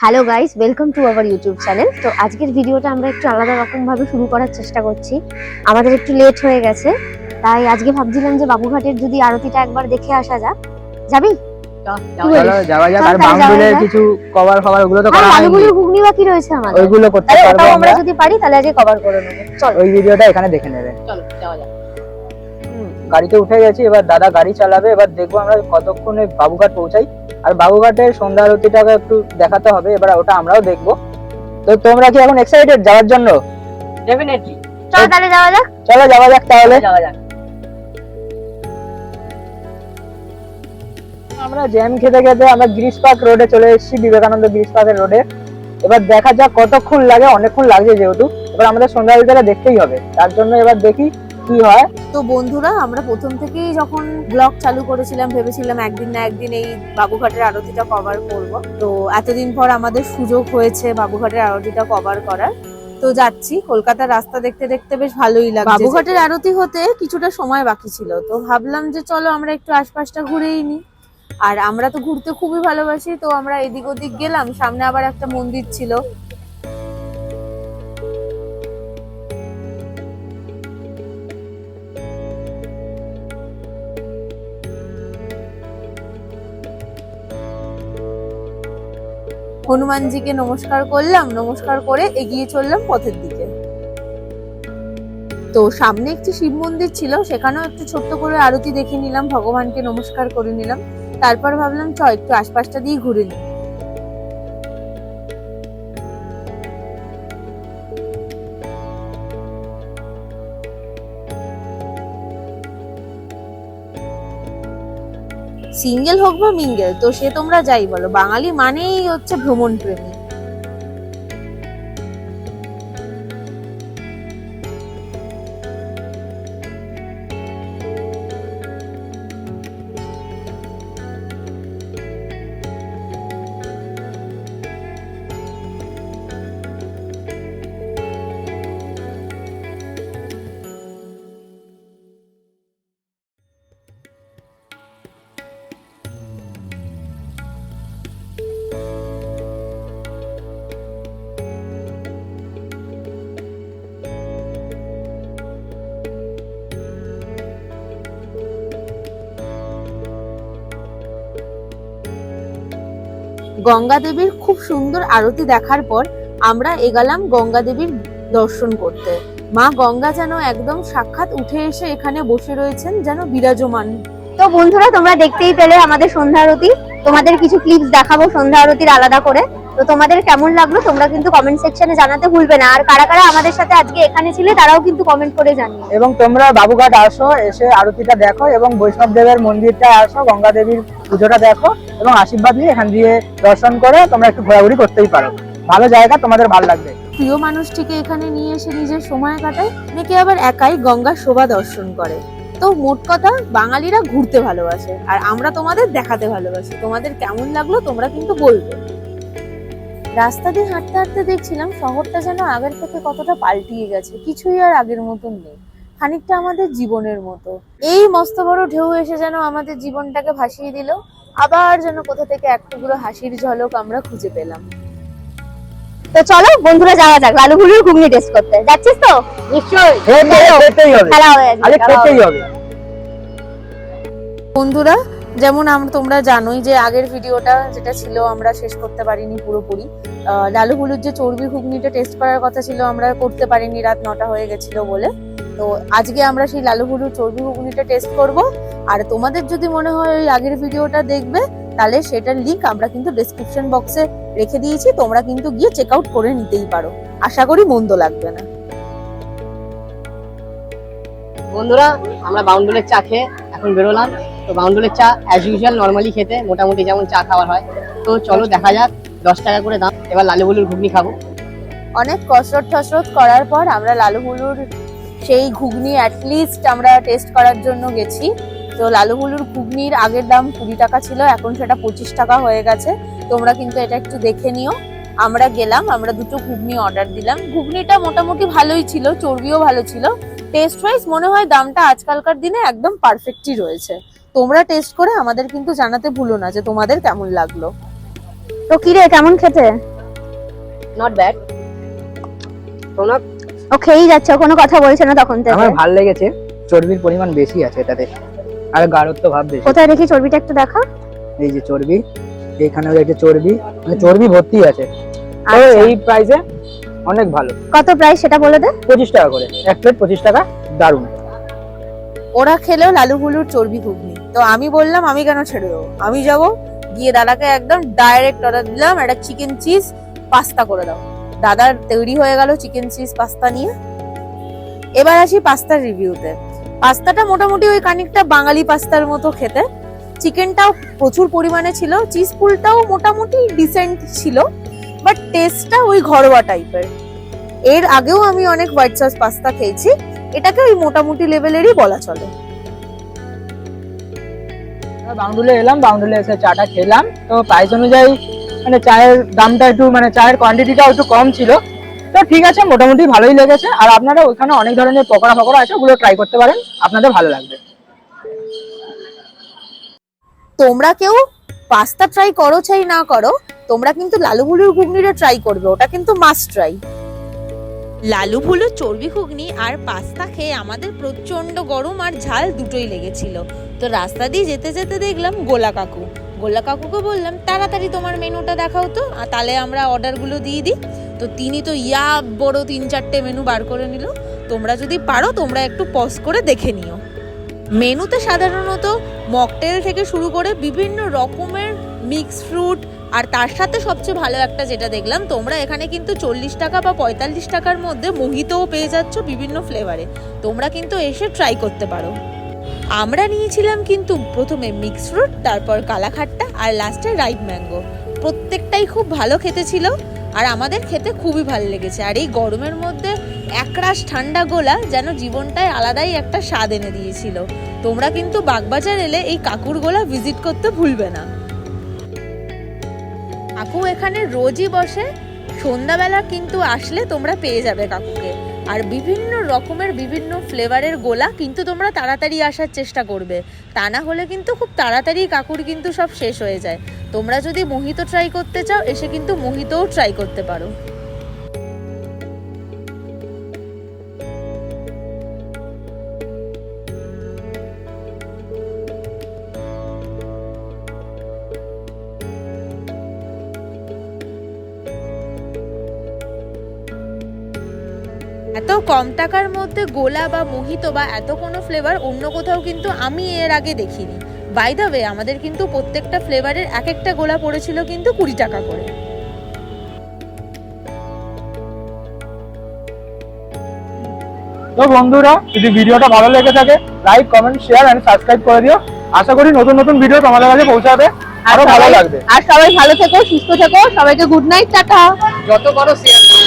Hello guys, welcome to our YouTube channel. তো আজকের ভিডিওটা আমরা একটু আলাদা রকম ভাবে শুরু করার চেষ্টা করছি। আমাদের একটু লেট হয়ে গেছে, তাই আজকে ভাবছিলাম যে বাবুঘাটের যদি আরতিটা একবার দেখে আসা যাক। যাবি? চলো যাওয়া যাক। আর বাউন্ডুলের কিছু কভার ওগুলো তো করা হয়নি। বালুগুলির ঘুগনি বাকি রয়েছে আমাদের, ওইগুলো করতে পারবো আমরা যদি পারি তাহলে আজকে কভার করে নেব। চল ওই ভিডিওটা এখানে দেখে নেবে। চলো যাওয়া যাক। গাড়িতে উঠে গেছি, এবার দাদা গাড়ি চালাবে। এবার দেখবো আমরা কতক্ষণে বাবুঘাট পৌঁছাই। আর বাবুঘাটের সন্ধ্যা আরতিটাকে একটু দেখাতে হবে, এবার ওটা আমরাও দেখবো। তো তোমরা কি এখন এক্সাইটেড যাওয়ার জন্য? ডেফিনেটলি। চলো তাহলে যাওয়া যাক। চলো যাওয়া যাক তাহলে। যাওয়া যাক। আমরা জ্যাম খেতে খেতে আমরা গ্রিস পার্ক রোডে চলে এসেছি, বিবেকানন্দ গ্রিস পার্কের রোডে। এবার দেখা যাক কতক্ষণ লাগে, অনেকক্ষণ লাগছে যেহেতু। এবার আমাদের সন্ধ্যা আরতিটা দেখতেই হবে, তার জন্য এবার দেখি কি হয়। তো বন্ধুরা, আমরা প্রথম থেকেই যখন ব্লগ চালু করেছিলাম ভেবেছিলাম একদিন না একদিন এই বাবুঘাটের আরতিটা কভার করব। তো এতদিন পর আমাদের সুযোগ হয়েছে বাবুঘাটের আরতিটা কভার করার। তো যাচ্ছি, কলকাতার রাস্তা দেখতে দেখতে বেশ ভালোই লাগছে। বাবুঘাটের আরতি হতে কিছুটা সময় বাকি ছিল, তো ভাবলাম যে চলো আমরা একটু আশপাশটা ঘুরেই নিই। আর আমরা তো ঘুরতে খুবই ভালোবাসি, তো আমরা এদিক ওদিক গেলাম। সামনে আবার একটা মন্দির ছিল। হনুমানজিকে নমস্কার করলাম, নমস্কার করে এগিয়ে চললাম পথের দিকে। তো সামনে একটি শিব মন্দির ছিল, সেখানেও একটু ছোট্ট করে আরতি দেখে নিলাম, ভগবানকে নমস্কার করে নিলাম। তারপর ভাবলাম একটু আশপাশটা দিয়ে ঘুরে নিই। সিঙ্গেল হোক বা মিঙ্গেল, তো সে তোমরা যাই বলো, বাঙালি মানেই হচ্ছে ভ্রমণ প্রেমী। গঙ্গা দেবীর খুব সুন্দর আরতি দেখার পর আমরা এগোলাম গঙ্গা দেবীর দর্শন করতে। মা গঙ্গা যেন একদম সাক্ষাৎ উঠে এসে এখানে বসে রয়েছেন, যেন বিরাজমান। তো বন্ধুরা, তোমরা দেখতেই পেলে আমাদের সন্ধ্যা আরতি। তোমাদের কিছু ক্লিপস দেখাবো সন্ধ্যা আরতির আলাদা করে। তো তোমাদের কেমন লাগলো তোমরা কিন্তু কমেন্ট সেকশনে জানাতে ভুলবে না। আর কারা কারা আমাদের সাথে আজকে এখানে ছিলে তারাও কিন্তু কমেন্ট করে জানিও। এবং তোমরা বাবুঘাট আসো, এসে আরতিটা দেখো এবং বৈষ্ণব দেবের মন্দিরটা আসো, গঙ্গা দেবীর পুজোটা দেখো এবং আশীর্বাদ নিয়ে এখান দিয়ে দর্শন করে তোমরা একটু ঘোরাঘুরি করতেই পারো। ভালো জায়গা, তোমাদের ভালো লাগবে। প্রিয় মানুষটিকে এখানে নিয়ে এসে নিজের সময় কাটায়, অনেকে আবার একাই গঙ্গার শোভা দর্শন করে। তো মোট কথা, বাঙালিরা ঘুরতে ভালোবাসে আর আমরা তোমাদের দেখাতে ভালোবাসি। তোমাদের কেমন লাগলো তোমরা কিন্তু বলবে। রাস্তা দিয়ে হাঁটতে হাঁটতে দেখছিলাম শহরটা যেন আগের থেকে কতটা পাল্টিয়ে গেছে, কিছুই আর আগের মতন নেই। খানিকটা আমাদের জীবনের মতো। এই মস্ত বড় ঢেউ এসে যেন আমাদের জীবনটাকে ভাসিয়ে দিল, আবার যেন কোথা থেকে এক টুকরো হাসির ঝলক আমরা খুঁজে পেলাম। তো চলো বন্ধুরা যাওয়া যাক লালুগুলির ঘুগনি টেস্ট করতে। যাচ্ছিস তো? নিশ্চয়ই। খেতেই হবে, খেলা হয়ে আরে যাবে। খেতেই হবে। বন্ধুরা, যেমন তোমরা জানোই যে আগের ভিডিওটা যেটা ছিল আমরা শেষ করতে পারিনি পুরোপুরি। লালু হুলুর যে চর্বি ঘুগনিটা টেস্ট করার কথা ছিল আমরা করতে পারিনি, রাত 9টা হয়ে গেছিল বলে। তো আজকে আমরা সেই লালু হুলুর চর্বি ঘুগনিটা টেস্ট করব। আর তোমাদের যদি মনে হয় ওই আগের ভিডিওটা দেখবে, তাহলে সেটার লিংক আমরা কিন্তু ডেসক্রিপশন বক্সে রেখে দিয়েছি, তোমরা কিন্তু গিয়ে চেক আউট করে নিতেই পারো। আশা করি মন্দ লাগবে না। বন্ধুরা, আমরা বাউন্ডুলের চা খেয়ে এখন বেরোলাম। তো বাউন্ডুলের চা অ্যাজ ইউজুয়াল নর্মালি খেতে মোটামুটি যেমন চা খাওয়ার হয়। তো চলো দেখা যাক, 10 টাকা করে দাম। এবার লালু হুলুর ঘুগনি খাবো। অনেক কসরত টসরত করার পর আমরা লালু হুলুর সেই ঘুগনি অ্যাটলিস্ট আমরা টেস্ট করার জন্য গেছি। তো লালু হুলুর ঘুগনির আগের দাম 20 টাকা ছিল, এখন সেটা 25 টাকা হয়ে গেছে। তোমরা কিন্তু এটা একটু দেখে নিও। আমরা গেলাম, আমরা দুটো ঘুগনি অর্ডার দিলাম। ঘুগনিটা মোটামুটি ভালোই ছিল, চর্বিও ভালো ছিল। টেস্ট ওয়াইজ মনে হয় দামটা আজকালকার দিনে একদম পারফেক্টই রয়েছে। তোমরা টেস্ট করে আমাদের কিন্তু জানাতে ভুলো না যে তোমাদের কেমন লাগলো। তো কি রে, কেমন খেতে? Not bad. তোমরা ও খেয়েই যাচ্ছে, ও কোনো কথা বলছে না তখন থেকে। আমার ভালো লেগেছে, চর্বির পরিমাণ বেশি আছে এটাতে, আর গাঢ়ত্ব ভাব বেশি। কোথায় দেখি চর্বিটা একটু দেখা। এই যে চর্বি, এখানেও একটা চর্বি, মানে চর্বি ভর্তি আছে। তো আচ্ছা। এই প্রাইসে অনেক ভালো। কত প্রাইস সেটা বলে দে। 25 টাকা করে, এক প্লেট 25 টাকা, দারুণ। ওরা খেলো লালু ভুলুর চর্বি ঘুগনি, তো আমি বললাম আমি কেন ছেড়ে দেবো, আমি যাব গিয়ে দাদাকে একদম ডাইরেক্ট অর্ডার দিলাম একটা চিকেন চিজ পাস্তা করে দাও। দাদার তৈরি হয়ে গেল চিকেন চিজ পাস্তা নিয়ে। এবার আসি পাস্তার রিভিউতে। পাস্তাটা মোটামুটি ওই খানিকটা বাঙালি পাস্তার মতো খেতে, চিকেনটাও প্রচুর পরিমাণে ছিল, চিজ পুলটাও মোটামুটি ডিসেন্ট ছিল, বাট টেস্টটা ওই ঘরোয়া টাইপের। এর আগেও আমি অনেক হোয়াইট সস পাস্তা খেয়েছি, এটাকে ওই মোটামুটি লেভেলেরই বলা চলে। বাউন্ডুলে এলাম, বাউন্ডুলে এসে চাটা খেলাম। তো প্রাইস অনুযায়ী মানে চায়ের দামটা একটু, মানে চায়ের কোয়ান্টিটিটাও একটু কম ছিল। তো ঠিক আছে, মোটামুটি ভালোই লেগেছে। আর আপনারা ওইখানে অনেক ধরনের পকোড়া ফকোড়া আছে, ওগুলো ট্রাই করতে পারেন, আপনাদের ভালো লাগবে। তোমরা কেউ পাস্তা ট্রাই করো চাই না করো, তোমরা কিন্তু লালু ভুলুর ঘুগনিটা ট্রাই করবে, ওটা কিন্তু মাস্ট ট্রাই। লালু ভুলুর চর্বি ঘুগনি আর পাস্তা খেয়ে আমাদের প্রচন্ড গরম আর ঝাল দুটোই লেগেছিল। তো রাস্তা দিয়ে যেতে যেতে দেখলাম গোলা কাকু। গোলা কাকুকে বললাম তাড়াতাড়ি তোমার মেনুটা দেখাও তো, আর তাহলে আমরা অর্ডারগুলো দিয়ে দিই। তো তিনি তো ইয়া বড় 3-4টে মেনু বার করে নিল। তোমরা যদি পারো তোমরা একটু পজ করে দেখে নিও। মেনুতে সাধারণত মকটেল থেকে শুরু করে বিভিন্ন রকমের মিক্স ফ্রুট, আর তার সাথে সবচেয়ে ভালো একটা যেটা দেখলাম, তোমরা এখানে কিন্তু 40 টাকা বা 45 টাকার মধ্যে মোহিতও পেয়ে যাচ্ছ বিভিন্ন ফ্লেভারে। তোমরা কিন্তু এসে ট্রাই করতে পারো। আমরা নিয়েছিলাম কিন্তু প্রথমে মিক্স ফ্রুট, তারপর কালাখাট্টা, আর লাস্টে রাইট ম্যাঙ্গো। প্রত্যেকটাই খুব ভালো খেতে ছিল, আর আমাদের খেতে খুবই ভালো লেগেছে। আর এই গরমের মধ্যে একরাশ ঠান্ডা গোলা যেন জীবনটায় আলাদাই একটা স্বাদ এনে দিয়েছিল। তোমরা কিন্তু বাগবাজার এলে এই কাকুর গোলা ভিজিট করতে ভুলবে না। কাকু এখানে রোজই বসে, সন্ধ্যাবেলা কিন্তু আসলে তোমরা পেয়ে যাবে কাকুকে। আর বিভিন্ন রকমের বিভিন্ন ফ্লেভারের গোলা কিন্তু তোমরা তাড়াতাড়ি আসার চেষ্টা করবে, তা না হলে কিন্তু খুব তাড়াতাড়ি কাকুর কিন্তু সব শেষ হয়ে যায়। তোমরা যদি মোহিত ট্রাই করতে চাও, এসে কিন্তু মোহিতও ট্রাই করতে পারো। এত কম টাকার মধ্যে গোলা বা মোহিত বা এত কোনো ফ্লেভার অন্য কোথাও কিন্তু আমি এর আগে দেখিনি। বাই দ্য ওয়ে, আমাদের কিন্তু প্রত্যেকটা ফ্লেভারের এক একটা গোলা পড়েছিল কিন্তু 20 টাকা করে। তো বন্ধুরা, যদি ভিডিওটা ভালো লেগে থাকে like, comment, share and subscribe করে দিও। আশা করি নতুন নতুন ভিডিও তোমাদের কাছে পৌঁছাবে, আরো ভালো লাগবে। আর সবাই ভালো থেকো, সুস্থ থেকো, সবাইকে গুড নাইট, টাটা। যত পারো শেয়ার করো।